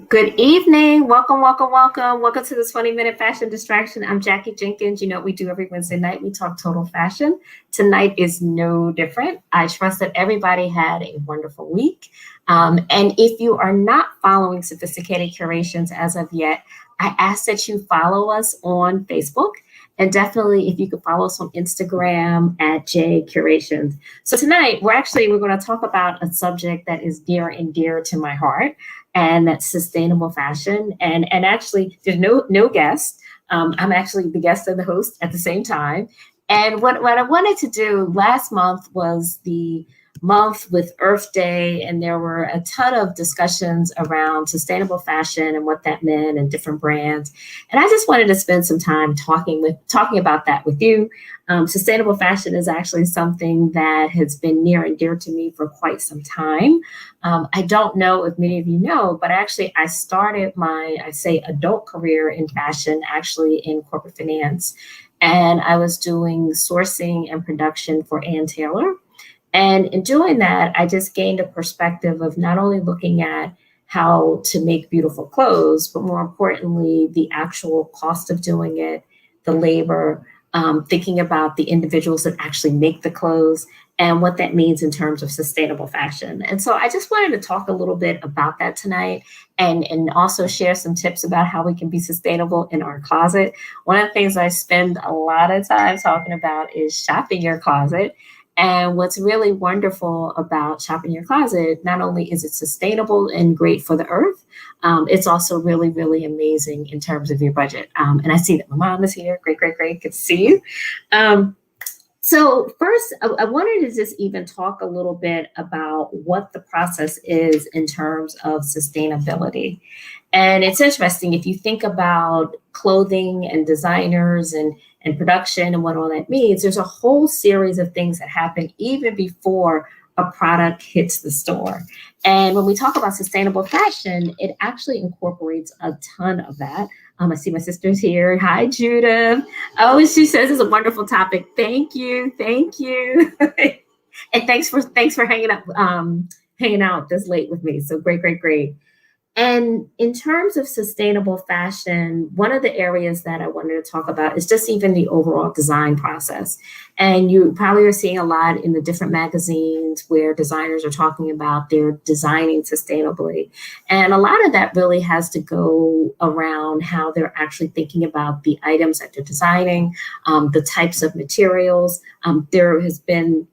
Good evening. Welcome, welcome, welcome. Welcome to this 20-minute fashion distraction. I'm Jackie Jenkins. You know what we do every Wednesday night? We talk total fashion. Tonight is no different. I trust that everybody had a wonderful week. And if you are not following Sophisticated Curations as of yet, I ask that you follow us on Facebook. And definitely, if you could follow us on Instagram at J Curations. So tonight, we're going to talk about a subject that is dear and dear to my heart, and that's sustainable fashion. And actually, there's no guest. I'm actually the guest and the host at the same time. And what I wanted to do last month was the month with Earth Day, and there were a ton of discussions around sustainable fashion and what that meant and different brands. And I just wanted to spend some time talking about that with you. Sustainable fashion is actually something that has been near and dear to me for quite some time. I don't know if many of you know, but actually I started my, I say, adult career in fashion, actually in corporate finance. And I was doing sourcing and production for Ann Taylor. And in doing that, I just gained a perspective of not only looking at how to make beautiful clothes, but more importantly, the actual cost of doing it, the labor, thinking about the individuals that actually make the clothes and what that means in terms of sustainable fashion. And so I just wanted to talk a little bit about that tonight and also share some tips about how we can be sustainable in our closet. One of the things I spend a lot of time talking about is shopping your closet. And what's really wonderful about shopping your closet, not only is it sustainable and great for the earth, it's also really, really amazing in terms of your budget. And I see that my mom is here. Great, great, great. Good to see you. Um, so first, I wanted to just even talk a little bit about what the process is in terms of sustainability. And it's interesting if you think about clothing and designers and production and what all that means, there's a whole series of things that happen even before a product hits the store. And when we talk about sustainable fashion, it actually incorporates a ton of that. I see my sister's here. Hi, Judith. Oh, she says it's a wonderful topic. Thank you, thank you, and thanks for hanging out this late with me. So great, great, great. And in terms of sustainable fashion, one of the areas that I wanted to talk about is just even the overall design process. And you probably are seeing a lot in the different magazines where designers are talking about they're designing sustainably. And a lot of that really has to go around how they're actually thinking about the items that they're designing, the types of materials. There has been,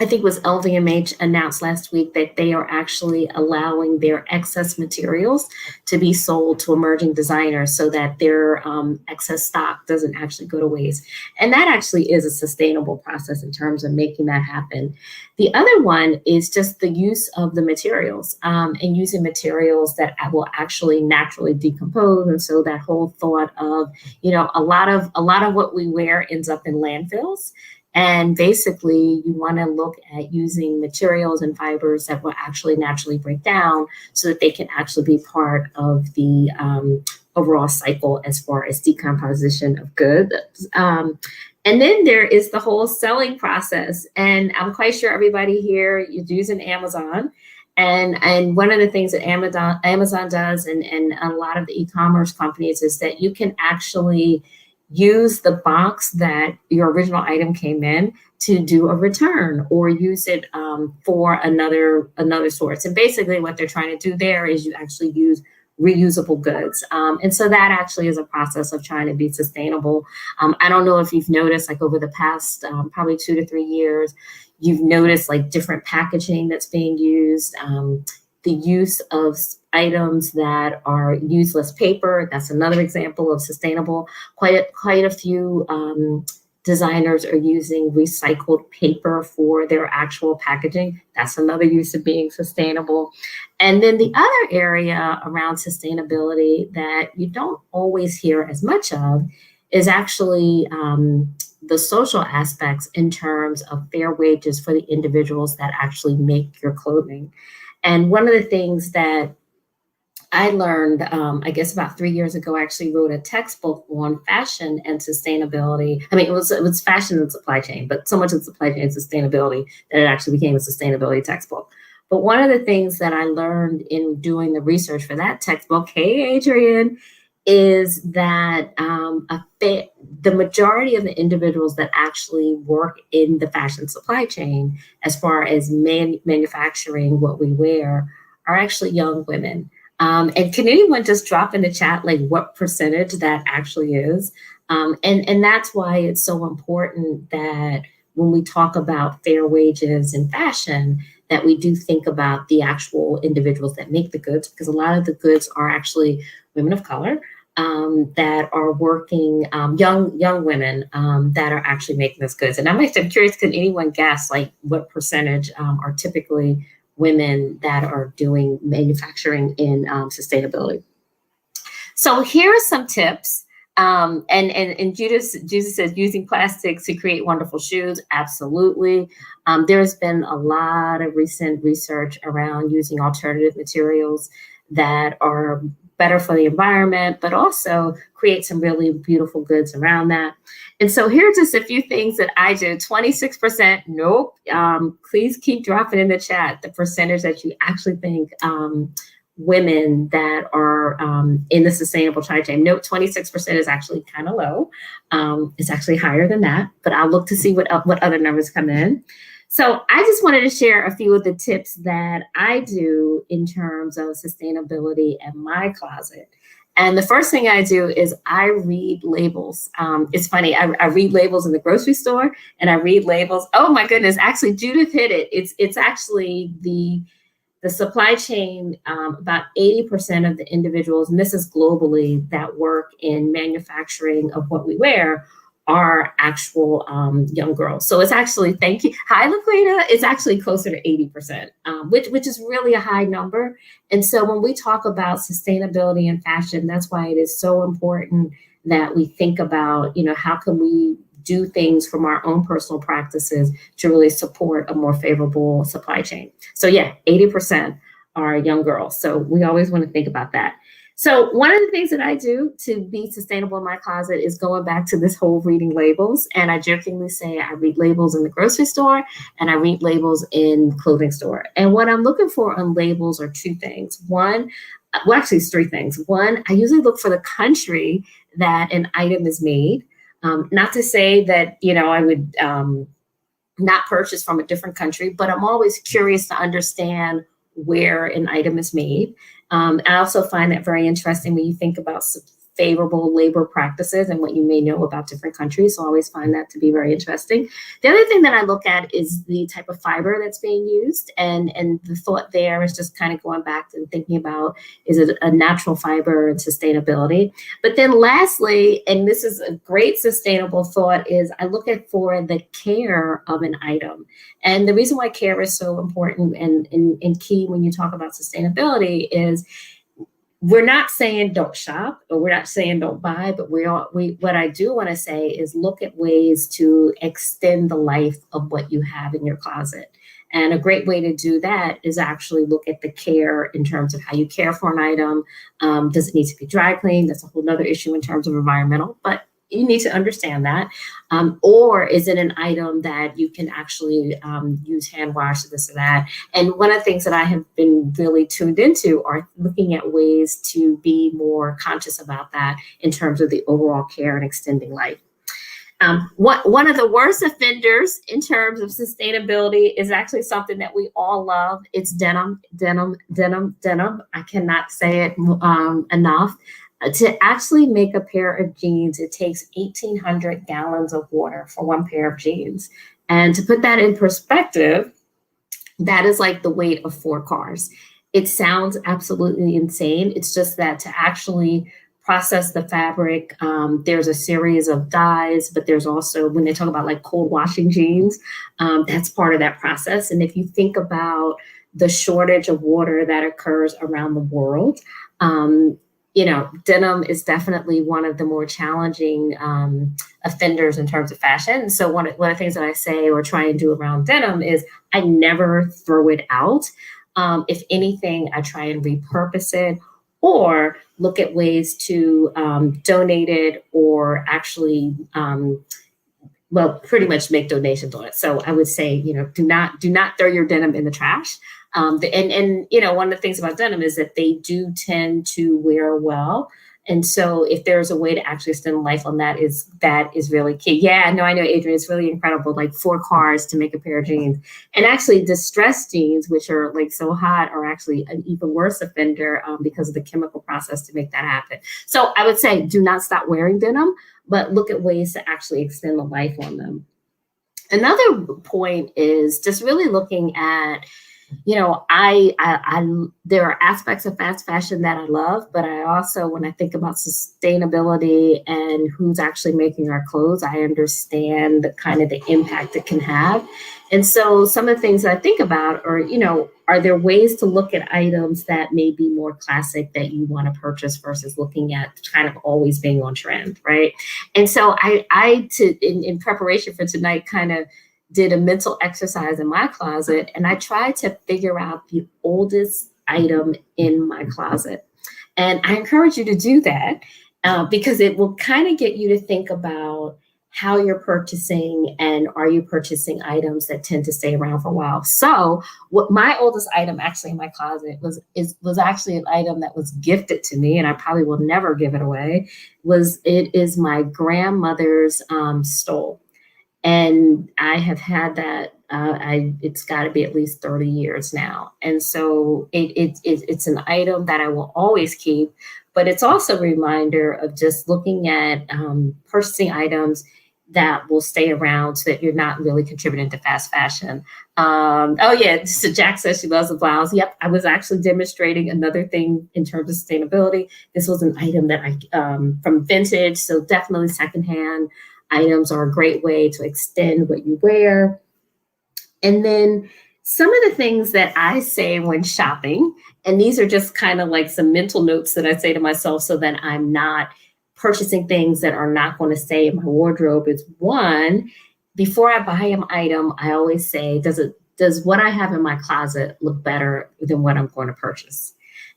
I think it was LVMH announced last week that they are actually allowing their excess materials to be sold to emerging designers so that their excess stock doesn't actually go to waste. And that actually is a sustainable process in terms of making that happen. The other one is just the use of the materials and using materials that will actually naturally decompose. And so that whole thought of, a lot of what we wear ends up in landfills. And basically, you want to look at using materials and fibers that will actually naturally break down so that they can actually be part of the overall cycle as far as decomposition of goods. And then there is the whole selling process. And I'm quite sure everybody here is using Amazon. And one of the things that Amazon does and a lot of the e-commerce companies is that you can actually use the box that your original item came in to do a return or use it for another source. And basically what they're trying to do there is you actually use reusable goods. And so that actually is a process of trying to be sustainable. I don't know if you've noticed, like over the past probably 2 to 3 years, you've noticed like different packaging that's being used, the use of items that are useless paper. That's another example of sustainable. Quite a few designers are using recycled paper for their actual packaging. That's another use of being sustainable. And then the other area around sustainability that you don't always hear as much of is actually the social aspects in terms of fair wages for the individuals that actually make your clothing. And one of the things that I learned, I guess about 3 years ago, I actually wrote a textbook on fashion and sustainability. I mean, it was fashion and supply chain, but so much of supply chain and sustainability that it actually became a sustainability textbook. But one of the things that I learned in doing the research for that textbook, hey, Adrian, is that the majority of the individuals that actually work in the fashion supply chain, as far as manufacturing what we wear, are actually young women. And can anyone just drop in the chat like what percentage that actually is? And that's why it's so important that when we talk about fair wages in fashion, that we do think about the actual individuals that make the goods, because a lot of the goods are actually women of color that are working, young women that are actually making those goods. And I'm curious, can anyone guess like what percentage are typically women that are doing manufacturing in sustainability? So here are some tips. And Judith says using plastics to create wonderful shoes. Absolutely. There's been a lot of recent research around using alternative materials that are better for the environment, but also create some really beautiful goods around that. And so here are just a few things that I do. 26%, nope. Please keep dropping in the chat the percentage that you actually think women that are in the sustainable supply chain. Note 26% is actually kind of low. It's actually higher than that, but I'll look to see what other numbers come in. So I just wanted to share a few of the tips that I do in terms of sustainability in my closet. And the first thing I do is I read labels. It's funny, I read labels in the grocery store and I read labels. Oh my goodness, actually Judith hit it. It's actually the supply chain, about 80% of the individuals, and this is globally, that work in manufacturing of what we wear are actual young girls. So it's actually, thank you. Hi, Laquita. It's actually closer to 80%, which is really a high number. And so when we talk about sustainability in fashion, that's why it is so important that we think about, how can we do things from our own personal practices to really support a more favorable supply chain. So yeah, 80% are young girls. So we always want to think about that. So one of the things that I do to be sustainable in my closet is going back to this whole reading labels. And I jokingly say I read labels in the grocery store and I read labels in clothing store. And what I'm looking for on labels are two things. One, well, actually it's three things. One, I usually look for the country that an item is made. Not to say that, I would not purchase from a different country, but I'm always curious to understand where an item is made. I also find that very interesting when you think about favorable labor practices and what you may know about different countries. So I always find that to be very interesting. The other thing that I look at is the type of fiber that's being used. And the thought there is just kind of going back and thinking about, is it a natural fiber and sustainability? But then lastly, and this is a great sustainable thought, is I look at for the care of an item. And the reason why care is so important and key when you talk about sustainability is we're not saying don't shop, or we're not saying don't buy, but what I do want to say is look at ways to extend the life of what you have in your closet. And a great way to do that is actually look at the care in terms of how you care for an item. Does it need to be dry cleaned? That's a whole nother issue in terms of environmental, but you need to understand that. Or is it an item that you can actually use hand wash, this or that? And one of the things that I have been really tuned into are looking at ways to be more conscious about that in terms of the overall care and extending life. One of the worst offenders in terms of sustainability is actually something that we all love. It's denim. I cannot say it enough. To actually make a pair of jeans, it takes 1,800 gallons of water for one pair of jeans. And to put that in perspective, that is like the weight of 4 cars. It sounds absolutely insane. It's just that to actually process the fabric, there's a series of dyes, but there's also, when they talk about like cold washing jeans, that's part of that process. And if you think about the shortage of water that occurs around the world, denim is definitely one of the more challenging offenders in terms of fashion. So one of the things that I say or try and do around denim is I never throw it out. If anything, I try and repurpose it or look at ways to donate it or actually, pretty much make donations on it. So I would say, do not throw your denim in the trash. And you know, one of the things about denim is that they do tend to wear well. And so if there's a way to actually extend life on that is really key. Yeah, no, I know, Adrian, it's really incredible. Like 4 cars to make a pair of jeans. And actually distressed jeans, which are like so hot, are actually an even worse offender because of the chemical process to make that happen. So I would say do not stop wearing denim, but look at ways to actually extend the life on them. Another point is just really looking at, you know, there are aspects of fast fashion that I love, but I also, when I think about sustainability and who's actually making our clothes, I understand kind of the impact it can have. And so some of the things I think about are, you know, are there ways to look at items that may be more classic that you want to purchase versus looking at kind of always being on trend, right? And so in preparation for tonight, kind of did a mental exercise in my closet, and I tried to figure out the oldest item in my closet. And I encourage you to do that because it will kind of get you to think about how you're purchasing, and are you purchasing items that tend to stay around for a while. So what my oldest item actually in my closet was actually an item that was gifted to me, and I probably will never give it away. It is my grandmother's stole. And I have had that. It's got to be at least 30 years now, and so it's an item that I will always keep. But it's also a reminder of just looking at purchasing items that will stay around, so that you're not really contributing to fast fashion. Oh yeah, so Jack says she loves the blouse. Yep, I was actually demonstrating another thing in terms of sustainability. This was an item that I from vintage, so definitely secondhand. Items are a great way to extend what you wear. And then some of the things that I say when shopping, and these are just kind of like some mental notes that I say to myself so that I'm not purchasing things that are not going to stay in my wardrobe, is one, before I buy an item, I always say, does what I have in my closet look better than what I'm going to purchase?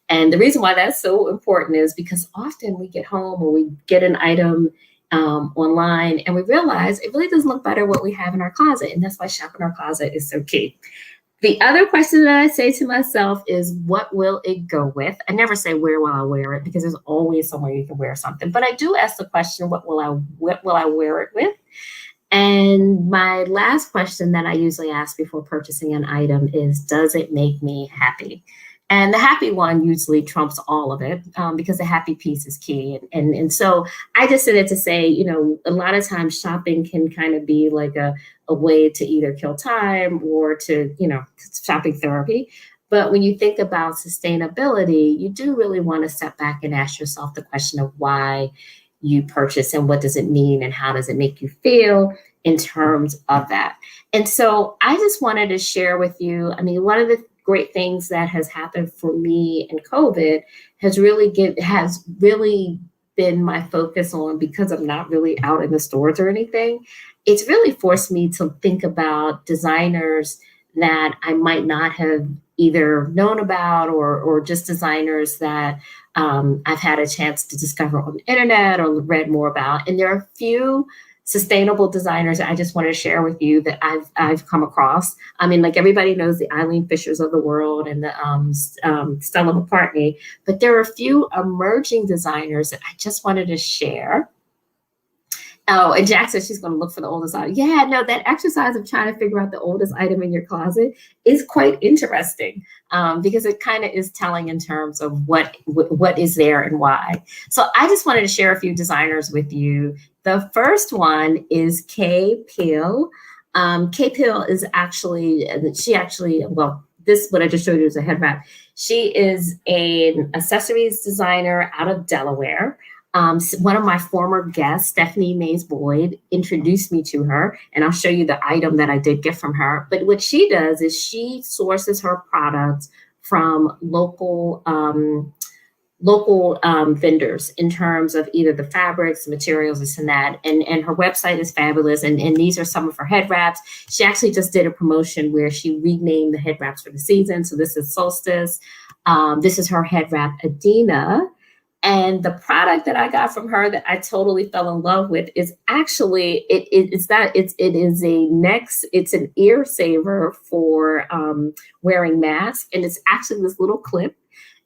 And the reason why that's so important is because often we get home or we get an item online, and we realize it really doesn't look better what we have in our closet. And that's why shopping our closet is so key. The other question that I say to myself is, what will it go with? I never say where will I wear it, because there's always somewhere you can wear something. But I do ask the question, what will I wear it with? And my last question that I usually ask before purchasing an item is, does it make me happy? And the happy one usually trumps all of it because the happy piece is key. And so I just said it to say, you know, a lot of times shopping can kind of be like a way to either kill time or to, you know, shopping therapy. But when you think about sustainability, you do really want to step back and ask yourself the question of why you purchase, and what does it mean, and how does it make you feel in terms of that. And so I just wanted to share with you, I mean, one of the great things that has happened for me in COVID has really been my focus on, because I'm not really out in the stores or anything. It's really forced me to think about designers that I might not have either known about, or just designers that I've had a chance to discover on the internet or read more about. And there are a few sustainable designers I just want to share with you that I've come across. I mean, like everybody knows the Eileen Fishers of the world and the Stella McCartney, but there are a few emerging designers that I just wanted to share. Oh, and Jack says she's going to look for the oldest item. Yeah, no, that exercise of trying to figure out the oldest item in your closet is quite interesting because it kind of is telling in terms of what is there and why. So I just wanted to share a few designers with you. The first one is Kay Peel. Kay Peel is this, what I just showed you is a head wrap. She is an accessories designer out of Delaware. One of my former guests, Stephanie Mays Boyd, introduced me to her, and I'll show you the item that I did get from her. But what she does is she sources her products from local vendors in terms of either the fabrics, the materials, this and that. And her website is fabulous. And these are some of her head wraps. She actually just did a promotion where she renamed the head wraps for the season. So this is Solstice. This is her head wrap, Adina. And the product that I got from her that I totally fell in love with is actually it is a it's an ear saver for wearing masks, and it's actually this little clip,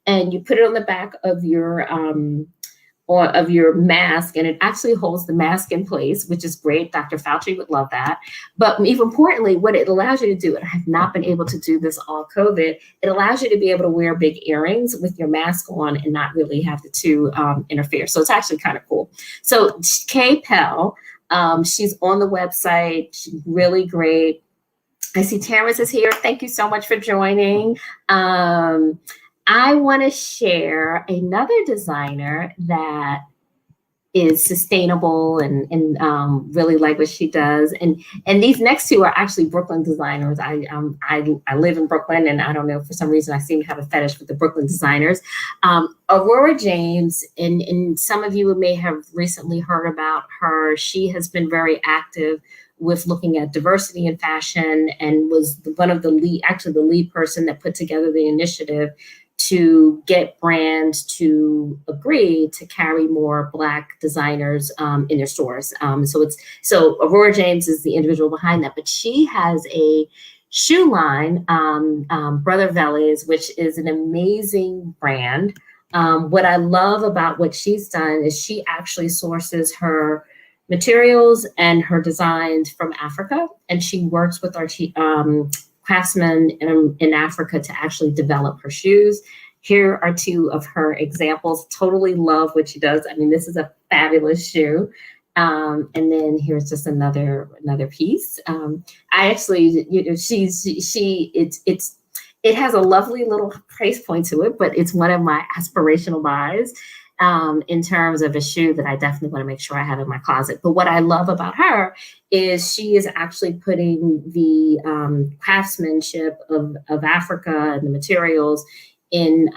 and you put it on the back of your or of your mask, and it actually holds the mask in place, which is great. Dr. Fauci would love that. But even importantly, what it allows you to do, and I have not been able to do this all COVID, it allows you to be able to wear big earrings with your mask on and not really have the two interfere. So it's actually kind of cool. So Kay Pell, she's on the website. She's really great. I see Terrence is here. Thank you so much for joining. I want to share another designer that is sustainable and really like what she does. And these next two are actually Brooklyn designers. I live in Brooklyn, and I don't know, for some reason I seem to have a fetish with the Brooklyn designers. Aurora James, and some of you may have recently heard about her. She has been very active with looking at diversity in fashion, and was one of the lead person that put together the initiative to get brands to agree to carry more Black designers in their stores. So Aurora James is the individual behind that, but she has a shoe line, Brother Velez, which is an amazing brand. What I love about what she's done is she actually sources her materials and her designs from Africa, and she works with our craftsmen in Africa to actually develop her shoes. Here are two of her examples. Totally love what she does. I mean, this is a fabulous shoe. And then here's just another piece. I actually, it has a lovely little price point to it, but it's one of my aspirational buys. In terms of a shoe that I definitely want to make sure I have in my closet. But what I love about her is she is actually putting the craftsmanship of Africa and the materials in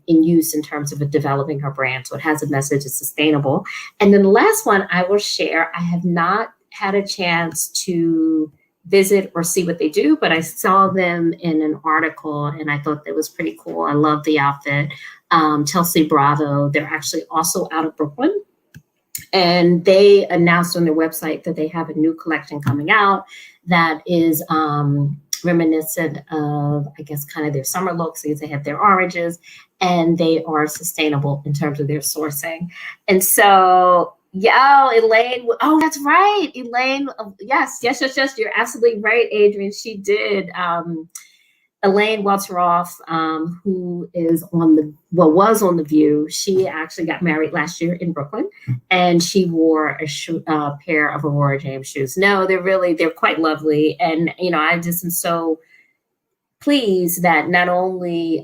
use in terms of developing her brand. So it has a message, it's sustainable. And then the last one I will share, I have not had a chance to visit or see what they do, but I saw them in an article and I thought that was pretty cool. I love the outfit. Chelsea Bravo, they're actually also out of Brooklyn. And they announced on their website that they have a new collection coming out that is reminiscent of, I guess, kind of their summer looks. They have their oranges, and they are sustainable in terms of their sourcing. And so, yeah, Elaine. Oh, that's right, Elaine. Yes. You're absolutely right, Adrian. She did. Elaine Walter, who is was on The View. She actually got married last year in Brooklyn, and she wore a pair of Aurora James shoes. No, they're quite lovely, and I just am so pleased that not only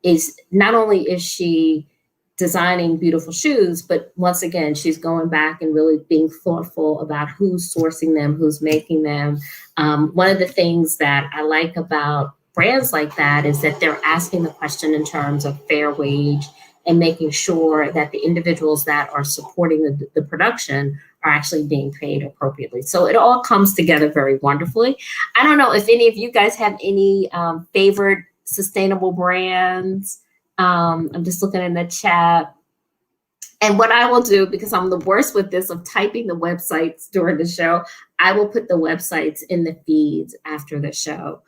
is she designing beautiful shoes, but once again, she's going back and really being thoughtful about who's sourcing them, who's making them. One of the things that I like about brands like that is that they're asking the question in terms of fair wage and making sure that the individuals that are supporting the production are actually being paid appropriately. So it all comes together very wonderfully. I don't know if any of you guys have any favorite sustainable brands. I'm just looking in the chat. And what I will do, because I'm the worst with this of typing the websites during the show, I will put the websites in the feeds after the show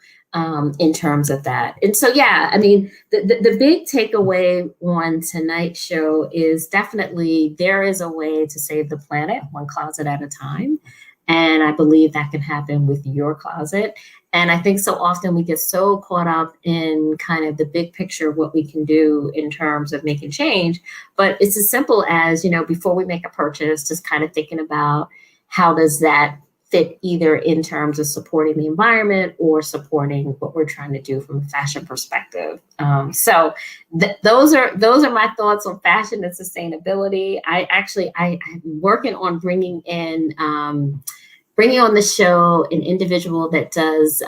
in terms of that. And so, yeah, I mean, the big takeaway on tonight's show is definitely there is a way to save the planet one closet at a time. And I believe that can happen with your closet. And I think so often we get so caught up in kind of the big picture of what we can do in terms of making change. But it's as simple as, before we make a purchase, just kind of thinking about how does that fit either in terms of supporting the environment or supporting what we're trying to do from a fashion perspective. So those are my thoughts on fashion and sustainability. I'm working on bringing on the show an individual that does,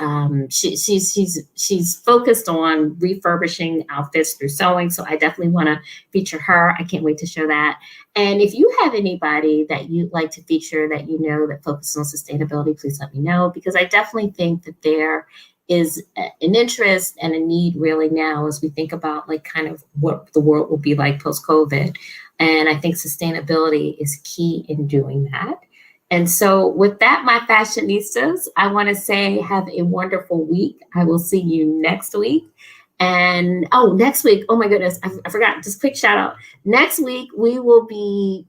she's focused on refurbishing outfits through sewing. So I definitely want to feature her. I can't wait to show that. And if you have anybody that you'd like to feature that that focuses on sustainability, please let me know, because I definitely think that there is an interest and a need really now as we think about like kind of what the world will be like post-COVID. And I think sustainability is key in doing that. And so with that, my fashionistas, I want to say have a wonderful week. I will see you next week. And next week, oh my goodness, I forgot, just quick shout out. Next week, we will be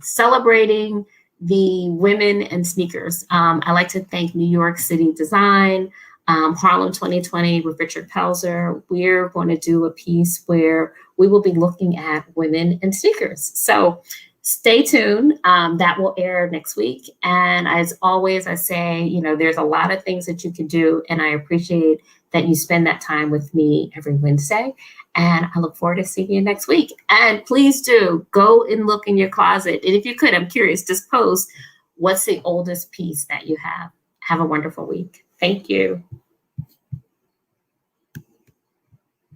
celebrating the women and sneakers. I like to thank New York City Design, Harlem 2020 with Richard Pelzer. We're going to do a piece where we will be looking at women and sneakers. So stay tuned. That will air next week. And as always, I say, you know, there's a lot of things that you can do. And I appreciate that you spend that time with me every Wednesday. And I look forward to seeing you next week. And please do go and look in your closet. And if you could, I'm curious, just post what's the oldest piece that you have. Have a wonderful week. Thank you.